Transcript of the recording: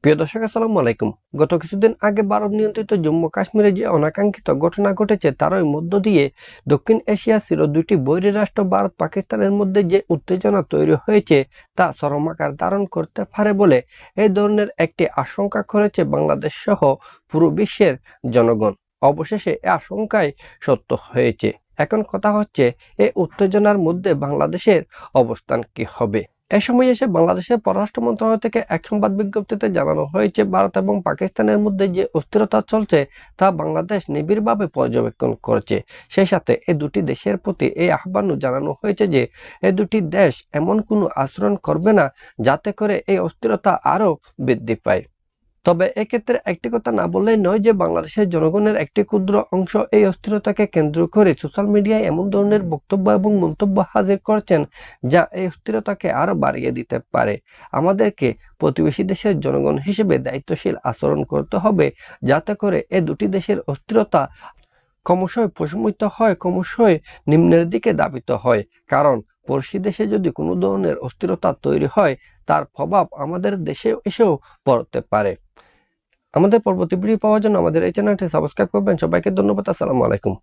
প্রিয় দর্শক, আসসালামু আলাইকুম। গত কিছুদিন আগে ভারত নিয়ন্ত্রিত জম্মু কাশ্মীরে যে অনাকাঙ্ক্ষিত ঘটনা ঘটেছে তারই মধ্য দিয়ে দক্ষিণ এশিয়া ছিল দুটি বৈরী রাষ্ট্র ভারত পাকিস্তানের মধ্যে যে উত্তেজনা তৈরি হয়েছে তা চরম আকার ধারণ করতে পারে বলে এই ধরনের একটি আশঙ্কা করেছে বাংলাদেশ সহ পুরো বিশ্বের জনগণ। অবশেষে এই আশঙ্কাই সত্য হয়েছে। এখন কথা হচ্ছে, এই উত্তেজনার মধ্যে বাংলাদেশের অবস্থান কি হবে। এ সময় এসে বাংলাদেশের পররাষ্ট্র মন্ত্রণালয় থেকে এক সংবাদ বিজ্ঞপ্তিতে জানানো হয়েছে, ভারত এবং পাকিস্তানের মধ্যে যে অস্থিরতা চলছে তা বাংলাদেশ নিবিড়ভাবে পর্যবেক্ষণ করছে। সেই সাথে এই দুটি দেশের প্রতি এই আহ্বানও জানানো হয়েছে যে এই দুটি দেশ এমন কোনো আচরণ করবে না যাতে করে এই অস্থিরতা আরও বৃদ্ধি পায়। তবে এক্ষেত্রে একটি কথা না বললেই নয় যে বাংলাদেশের জনগণের একটি ক্ষুদ্র অংশ এই অস্থিরতাকে কেন্দ্র করে সোশ্যাল মিডিয়ায় এমন ধরনের বক্তব্য এবং মন্তব্য হাজির করছেন যা এই অস্থিরতাকে আরো বাড়িয়ে দিতে পারে। আমাদেরকে প্রতিবেশী দেশের জনগণ হিসেবে দায়িত্বশীল আচরণ করতে হবে যাতে করে এই দুটি দেশের অস্থিরতা ক্রমশই প্রশমিত হয়, ক্রমশই নিম্নের দিকে ধাবিত হয়। কারণ পড়শি দেশে যদি কোনো ধরনের অস্থিরতা তৈরি হয় তার প্রভাব আমাদের দেশে এসেও পড়তে পারে। আমাদের পরবর্তী ভিডিও পাওয়ার জন্য আমাদের এই চ্যানেলটি সাবস্ক্রাইব করবেন। সবাইকে ধন্যবাদ। আসসালামু আলাইকুম।